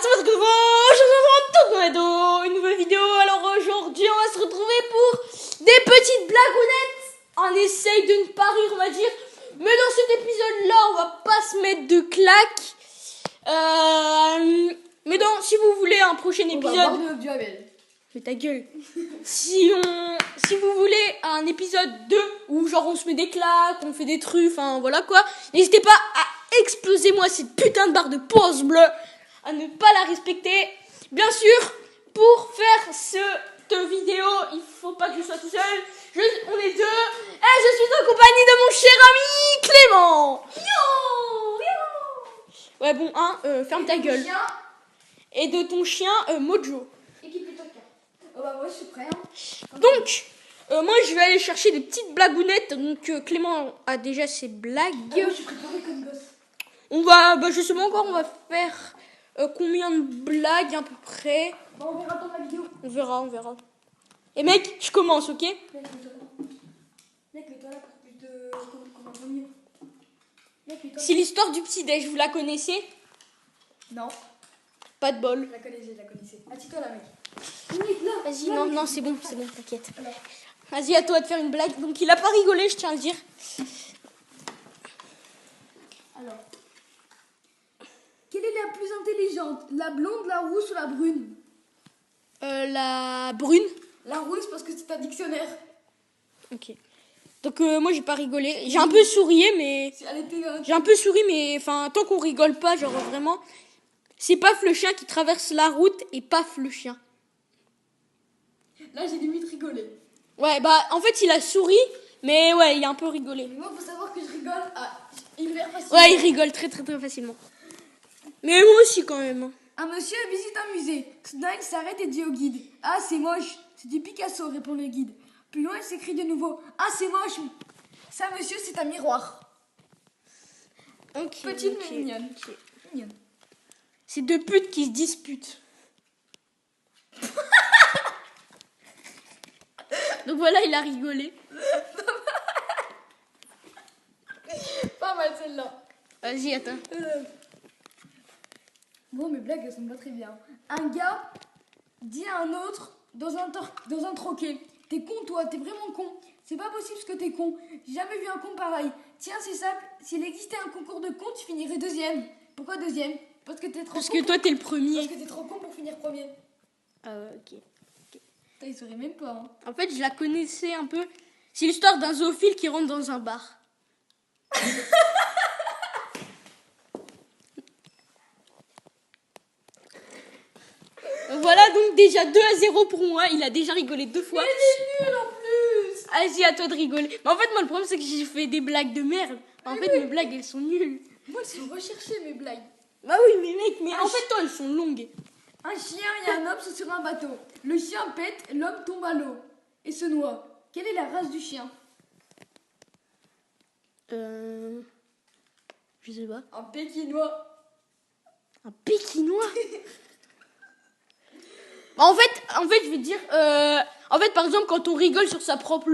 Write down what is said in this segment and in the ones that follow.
c'est votre nouveau, je vous une nouvelle vidéo. Alors aujourd'hui, on va se retrouver pour des petites blagounettes. On essaye de ne pas rire, on va dire. Mais dans cet épisode-là, on va pas se mettre de claques. Mais si vous voulez un prochain épisode... Mais ta gueule. Si vous voulez un épisode 2 où genre on se met des claques, on fait des trucs, enfin voilà quoi, n'hésitez pas à exploser moi cette putain de barre de pouce bleu, à ne pas la respecter. Bien sûr, pour faire cette vidéo, il faut pas que je sois tout seul. On est deux et je suis en compagnie de mon cher ami Clément. Yo. Ouais bon, ferme ta gueule. Et de ton chien Mojo. Moi je suis prêt. Hein. Donc, moi je vais aller chercher des petites blagounettes. Donc Clément a déjà ses blagues. Je suis préparée comme gosse. On va, je sais pas encore, on va faire combien de blagues à peu près. Bon, on verra dans la vidéo. On verra. Et mec, je commence, ok? Mec, mets-toi là pour plus de... Comment on va mieux. C'est l'histoire du petit déj, vous la connaissez? Non. Pas de bol. Je la connaissais. Assis-toi là, mec. Vas-y, non, c'est bon, t'inquiète. Vas-y, à toi de faire une blague. Donc, il a pas rigolé, je tiens à le dire. Alors, quelle est la plus intelligente? La blonde, la rousse ou la brune? La brune. La rousse parce que c'est un dictionnaire. Ok. Donc, moi, j'ai pas rigolé. J'ai un peu souri, mais... enfin, tant qu'on rigole pas, genre vraiment... C'est Paf le chien qui traverse la route et Paf le chien. Là, j'ai limite rigolé. Ouais, en fait, il a souri, mais ouais, il a un peu rigolé. Mais moi, faut savoir que je rigole hyper facilement. Ouais, il rigole très facilement. Mais moi aussi, quand même. Un monsieur visite un musée. Soudain, il s'arrête et dit au guide: Ah, c'est moche. C'est du Picasso, répond le guide. Plus loin, il s'écrie de nouveau: Ah, c'est moche. Ça, monsieur, c'est un miroir. Ok. Petite mais mignonne. Mignonne. C'est deux putes qui se disputent. Donc voilà, il a rigolé. Pas mal celle-là. Vas-y, attends. Bon, mes blagues, elles sont pas très bien. Un gars dit à un autre dans un troquet: T'es con, toi, t'es vraiment con. C'est pas possible ce que t'es con. J'ai jamais vu un con pareil. Tiens, c'est simple. S'il existait un concours de cons, tu finirais deuxième. Pourquoi deuxième? Parce que t'es trop Parce con. que toi, t'es le premier. Parce que t'es trop con pour finir premier. Ah ouais, ok. Putain, il saurait même pas. Hein. En fait, je la connaissais un peu. C'est l'histoire d'un zoophile qui rentre dans un bar. Voilà, donc déjà 2-0 pour moi. Il a déjà rigolé 2 fois. Mais il est nul en plus. Vas-y, à toi de rigoler. Mais en fait, moi, le problème, c'est que j'ai fait des blagues de merde. En fait, mes blagues, elles sont nulles. Moi, elles sont recherchées, mes blagues. Bah oui, mais mec, en fait, toi, elles sont longues. Un chien et un homme sont sur un bateau. Le chien pète, l'homme tombe à l'eau et se noie. Quelle est la race du chien? Je sais pas. Un pékinois. Un pékinois. En fait, je vais te dire... en fait, par exemple, quand on rigole sur sa propre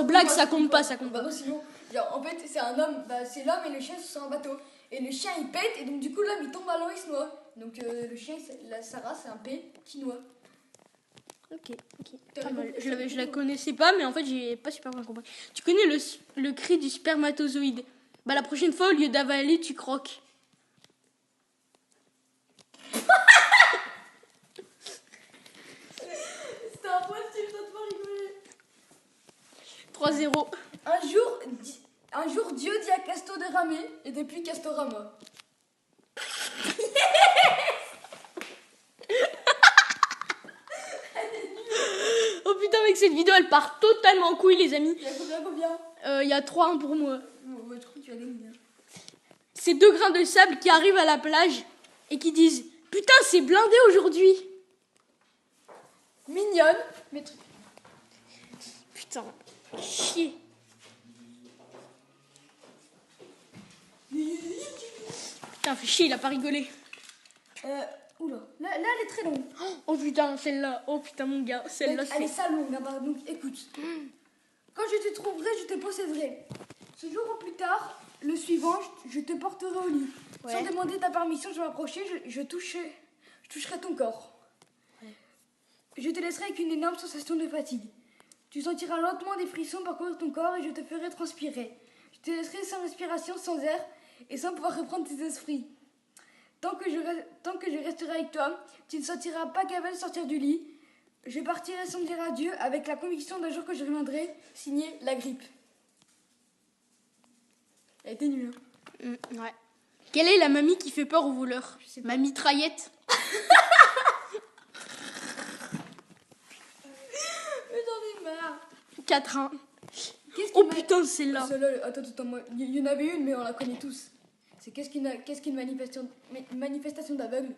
blague, ça compte pas. Bah non, sinon, genre, en fait, c'est un homme, c'est l'homme et le chien sont sur un bateau. Et le chien, il pète, et donc du coup, l'homme, il tombe à l'eau, il se noie. Donc le chien, sa race, c'est un pékinois. Ok. Pas mal. Je la connaissais pas, mais en fait, j'ai pas super bien compris. Tu connais le cri du spermatozoïde? La prochaine fois, au lieu d'avaler, tu croques. C'était un point de toi de pas rigoler. 3-0. Un jour, Dieu dit à Casto de ramer, et depuis Castorama. Oh putain, mec, cette vidéo, elle part totalement en couille, les amis. Il y a combien? Il y a 3-1 pour moi. Ouais, je crois que tu as gagné. C'est 2 grains de sable qui arrivent à la plage et qui disent: Putain, c'est blindé aujourd'hui. Mignonne, mais Putain, chier. Putain, fait chier, il a pas rigolé. Oula, là elle est très longue. Oh putain, celle-là. Oh putain, mon gars, celle-là, Elle est c'est... sale longue, hein, donc écoute. Quand je te trouverai, je te posséderai. Ce jour ou plus tard, le suivant, je te porterai au lit. Ouais. Sans demander ta permission, je m'approcherai, je toucherai ton corps. Ouais. Je te laisserai avec une énorme sensation de fatigue. Tu sentiras lentement des frissons parcourir ton corps et je te ferai transpirer. Je te laisserai sans respiration, sans air et sans pouvoir reprendre tes esprits. Tant que je resterai avec toi, tu ne sentiras pas capable de sortir du lit. Je partirai sans dire adieu avec la conviction d'un jour que je reviendrai. Signé La Grippe. Elle était nulle. Hein. Ouais. Quelle est la mamie qui fait peur aux voleurs? Je sais pas. Ma mitraillette. Mais j'en ai marre. 4-1. Qu'est-ce Oh qui putain, celle-là. Celle-là, attends, moi, il y en avait une, mais on la connaît tous. C'est qu'est-ce qu'une manifestation d'aveugle?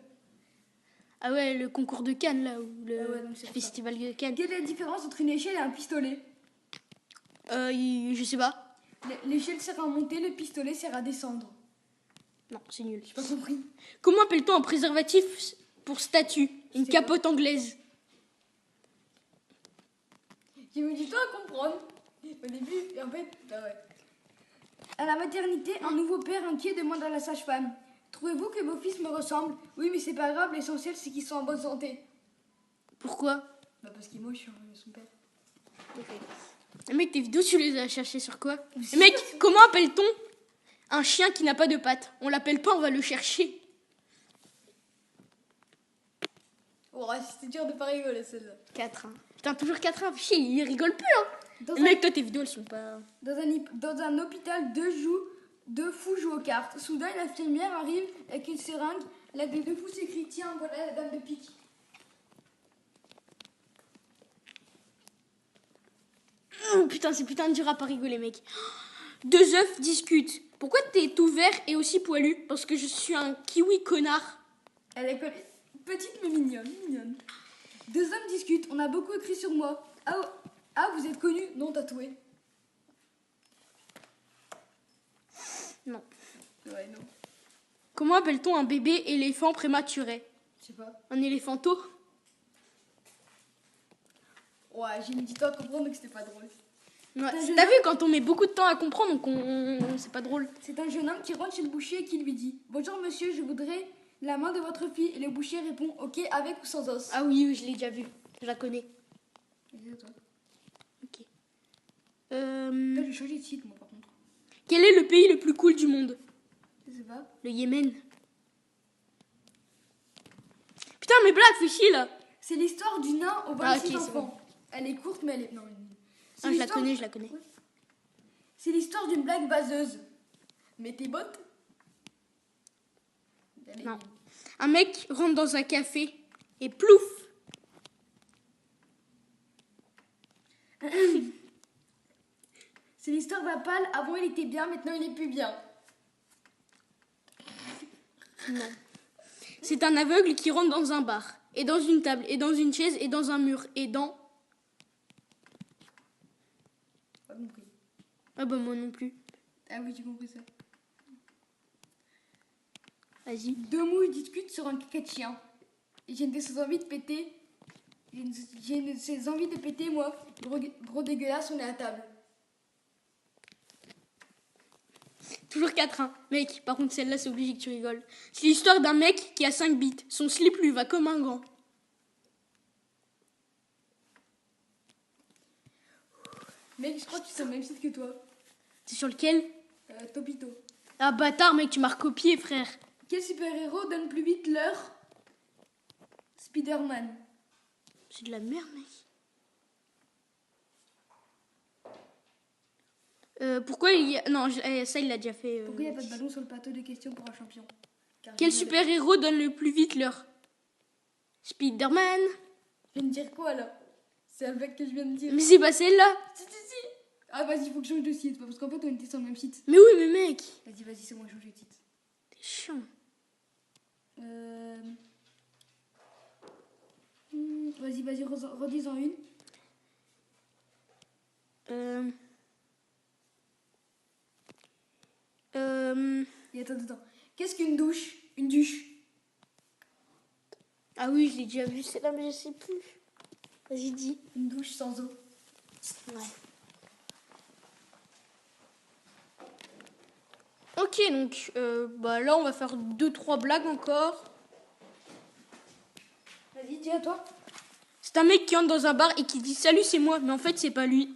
Ah ouais, le concours de Cannes, là, ou le Ah ouais, donc c'est festival de Cannes. Quelle est la différence entre une échelle et un pistolet? Je sais pas. L'échelle sert à monter, le pistolet sert à descendre. Non, c'est nul. J'ai pas compris. Comment appelle-t-on un préservatif pour statue? Une C'est capote anglaise. J'ai mis du temps à comprendre. Au début, et en fait, bah ouais. À la maternité, un nouveau père inquiet demande à la sage-femme: trouvez-vous que vos fils me ressemblent? Oui, mais c'est pas grave, l'essentiel c'est qu'ils sont en bonne santé. Pourquoi? Bah parce qu'il est moche, son père. Mec, tes vidéos, tu les as cherchées sur quoi? Mec, comment appelle-t-on un chien qui n'a pas de pattes? On l'appelle pas, on va le chercher. Oh, c'était dur de pas rigoler celle-là. 4-1. Putain, toujours 4-1. Chier, il rigole plus, hein. Mec, toi, tes vidéos, elles sont pas... Dans un hôpital, deux fous jouent aux cartes. Soudain, une infirmière arrive avec une seringue. L'un des deux fous s'écrie: tiens, voilà la dame de pique. Oh, putain, c'est putain de dur à pas rigoler, mec. Deux œufs discutent. Pourquoi t'es tout vert et aussi poilu? Parce que je suis un kiwi connard. Elle est petite mais mignonne. Deux hommes discutent. On a beaucoup écrit sur moi. Ah, vous êtes connu? Non, tatoué. Non. Ouais, non. Comment appelle-t-on un bébé éléphant prématuré? Je sais pas. Un éléphanto? Ouais, j'ai mis du temps à comprendre que c'était pas drôle. Ouais. T'as vu, quand on met beaucoup de temps à comprendre, donc c'est pas drôle. C'est un jeune homme qui rentre chez le boucher et qui lui dit: bonjour monsieur, je voudrais la main de votre fille. Et le boucher répond: ok, avec ou sans os. Ah oui, je l'ai déjà vu. Je la connais. Toi. Ok. Là, j'ai changé de site, moi, par contre. Quel est le pays le plus cool du monde? Je sais pas. Le Yémen. Putain, mes blagues, fais chier là. C'est l'histoire du nain aux 26 Ah, ok, c'est enfants. bon. Elle est courte, mais elle est. Non, Ah, je la connais. C'est l'histoire d'une blague vaseuse. Mets tes bottes. Non. Un mec rentre dans un café et plouf. C'est l'histoire d'un pâle. Avant, il était bien, maintenant, il est plus bien. Non. C'est un aveugle qui rentre dans un bar, et dans une table, et dans une chaise, et dans un mur, et dans... Pas compris. Ah bah moi non plus. Ah oui, j'ai compris ça. Vas-y. Deux mouches discutent sur un caca de chien. J'ai une de ces envies de péter. J'ai une de ces envies de péter, moi. Gros dégueulasse, on est à table. Toujours 4-1. Mec, par contre celle-là c'est obligé que tu rigoles. C'est l'histoire d'un mec qui a 5 bits. Son slip lui va comme un gant. Mec, je crois que tu es sur le même site que toi. C'est sur lequel? Topito. Ah bâtard mec, tu m'as recopié frère. Quel super-héros donne plus vite l'heure? Spider-Man. C'est de la merde mec. Pourquoi il y a... Non, ça il l'a déjà fait. Pourquoi il n'y a pas de ballon sur le plateau de questions pour un champion? Quel super-héros donne le plus vite l'heure? Spider-Man. Je viens de dire quoi là? C'est un mec que je viens de dire. Mais c'est pas celle-là. Si. Ah vas-y, faut que je change de site. Parce qu'en fait, on était sur le même site. Mais oui, mais mec. Vas-y, c'est moi, je change de site. T'es chiant. Vas-y, redis-en une. Et attends. Qu'est-ce qu'une douche? Une douche. Ah oui, je l'ai déjà vu, c'est là, mais je sais plus. Vas-y, dis. Une douche sans eau. Ouais. Ok, donc là, on va faire 2-3 blagues encore. Vas-y, dis à toi. C'est un mec qui entre dans un bar et qui dit salut, c'est moi. Mais en fait, c'était pas lui.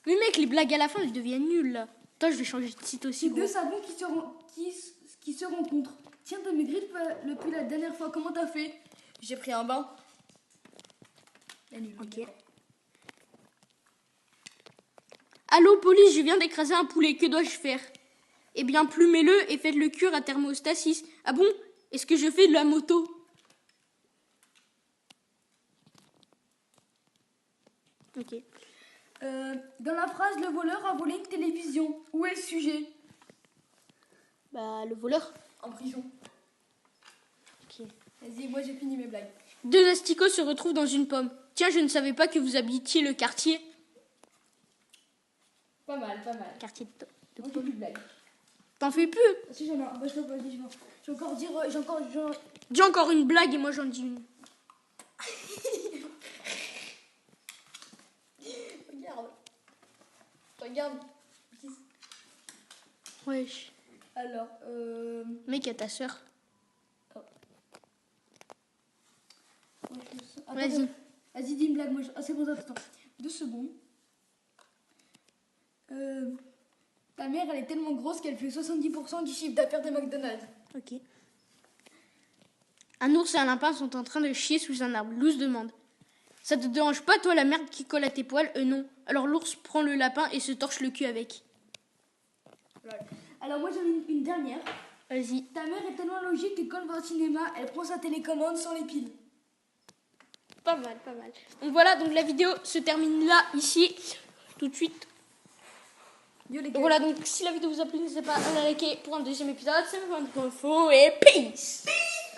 Mais mec, les blagues à la fin, elles deviennent nulles là. Attends, je vais changer de site aussi. C'est deux savons qui se rencontrent. Tiens, t'as maigri depuis la dernière fois. Comment t'as fait? J'ai pris un bain. Ok. Allô, police, je viens d'écraser un poulet. Que dois-je faire? Eh bien, plumez-le et faites-le cuire à thermostasis. Ah bon? Est-ce que je fais de la moto? Ok. Dans la phrase, le voleur a volé une télévision. Où est le sujet? Le voleur. En prison. Ok. Vas-y, moi j'ai fini mes blagues. 2 asticots se retrouvent dans une pomme. Tiens, je ne savais pas que vous habitiez le quartier. Pas mal. Quartier de Moi j'ai plus de blagues. T'en fais plus? Si j'en ai un. Je vais encore dire. Dis encore une blague et moi j'en dis une. Regarde. Wesh. Alors, Mec, à ta soeur. Vas-y. Vas-y, dis une blague. Moi, c'est bon, attends. 2 secondes. Ta mère, elle est tellement grosse qu'elle fait 70% du chiffre d'affaires de McDonald's. Ok. Un ours et un lapin sont en train de chier sous un arbre. L'ours demande. Ça te dérange pas, toi, la merde qui colle à tes poils? Non. Alors l'ours prend le lapin et se torche le cul avec. Ouais. Alors moi, j'en ai une dernière. Vas-y. Ta mère est tellement logique que quand elle va au cinéma, elle prend sa télécommande sans les piles. Pas mal. Donc voilà, donc la vidéo se termine là, ici, tout de suite. Yo, les gars. Donc voilà, donc si la vidéo vous a plu, n'hésitez pas à la liker pour un deuxième épisode. C'est ma fin de info et peace.